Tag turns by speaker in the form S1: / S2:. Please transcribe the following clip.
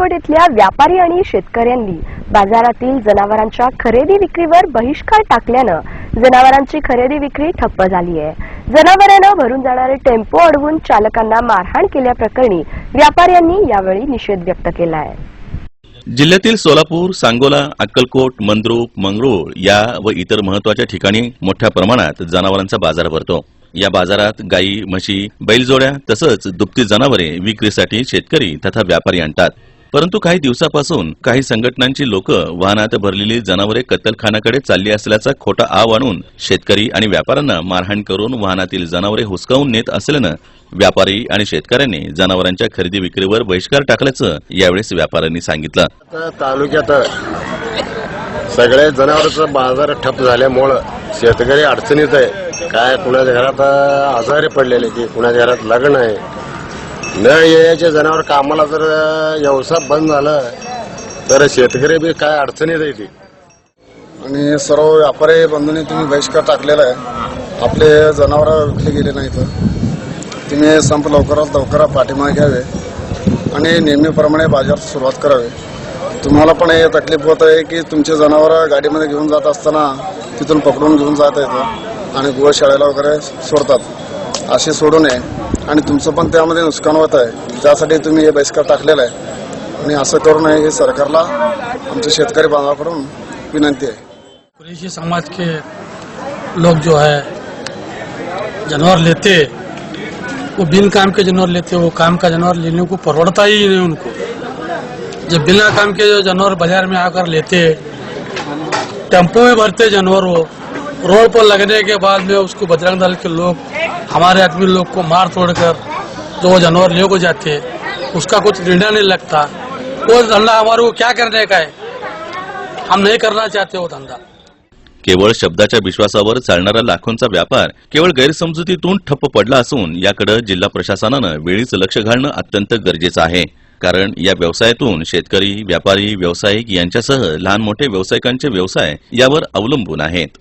S1: अक्कलकोट इथल्या व्यापारी आणि शेतकऱ्यांनी बाजारातील जनावरांच्या खरेदी विक्रीवर बहिष्कार टाकल्यानं जनावरांची खरेदी विक्री ठप्प झाली आहे। जनावरांना भरून जाणारे टेम्पो अडवून चालकांना मारहाण केल्याप्रकरणी व्यापाऱ्यांनी यावेळी निषेध व्यक्त केला आहे।
S2: जिल्ह्यातील सोलापूर, सांगोला, अक्कलकोट, मंद्रुप, मंगरुळ या व इतर महत्वाच्या ठिकाणी मोठ्या प्रमाणात जनावरांचा बाजार भरतो। या बाजारात गायी, म्हशी, बैलजोड्या तसंच दुभती जनावरे विक्रीसाठी शेतकरी तथा व्यापारी आणतात। परंतु काही दिवसापासून काही संघटनांची लोक वाहनात भरलेली जनावरे कत्तलखान्याकडे चालली असल्याचा खोटा आव आणून शेतकरी आणि व्यापाऱ्यांना मारहाण करून वाहनातील जनावरे हुसकावून नेत असल्यानं व्यापारी आणि शेतकऱ्यांनी जनावरांच्या खरेदी विक्रीवर बहिष्कार टाकल्याचं यावेळी व्यापाऱ्यांनी सांगितलं।
S3: तालुक्यात सगळे जनावरांचा बाजार ठप्प झाल्यामुळे शेतकरी अडचणीत आहे। काय कुणाच्या घरात आजारी पडलेले की कुणाच्या घरात लग्न आहे, न यायचे जनावर कामाला जर व्यवसाय बंद झालं तर शेतकरी बी काय अडचणीत आहे।
S4: आणि सर्व व्यापारी बंधूंनी तुम्ही बहिष्कार टाकलेला आहे। आपले जनावर विकले गेले नाहीत। तुम्ही संप लवकरात लवकर पाठीमागे घ्यावे आणि नेहमीप्रमाणे बाजार सुरुवात करावी। तुम्हाला पण हे तकलीफ होत आहे की तुमचे जनावर गाडीमध्ये घेऊन जात असताना तिथून पकडून घेऊन जात येतं आणि गोशाळेला वगैरे सोडतात। असे सोडू नये आणि तुमचं पण त्यामध्ये नुकसान होत आहे। त्यासाठी तुम्ही हे बहिष्कार टाकलेला आहे आणि असं करू नये हे सरकारला आमच्या शेतकरी बांधवाकडून विनंती आहे।
S5: कुरैशी समाज के लोग जो है जानवर लेते, वो बिन काम के जानवर लेते, वो काम का जानवर लेने को परवड़ता ही नहीं उनको। जब बिना काम के जो जानवर बाजार में आकर लेते, टेम्पो में भरते जानवर, वो रोड पर लगने के बाद में उसको बजरंग दल के लोग, हमारे आदमी लोग को मार तोड़कर जो वो जानवर ले को जाते, उसका कुछ निर्णय नहीं लगता। वो धंधा हमारे को क्या करने का है, हम नहीं करना चाहते वो धंधा।
S2: केवळ शब्दाच्या विश्वासावर चालणारा लाखोंचा व्यापार केवळ गैरसमजुतीतून ठप्प पडला असून याकडे जिल्हा प्रशासनानं वेळीच लक्ष घालणं अत्यंत गरजेचं आहे। कारण या व्यवसायातून शेतकरी, व्यापारी, व्यावसायिक यांच्यासह लहान मोठे व्यावसायिकांचे व्यवसाय यावर अवलंबून आहेत।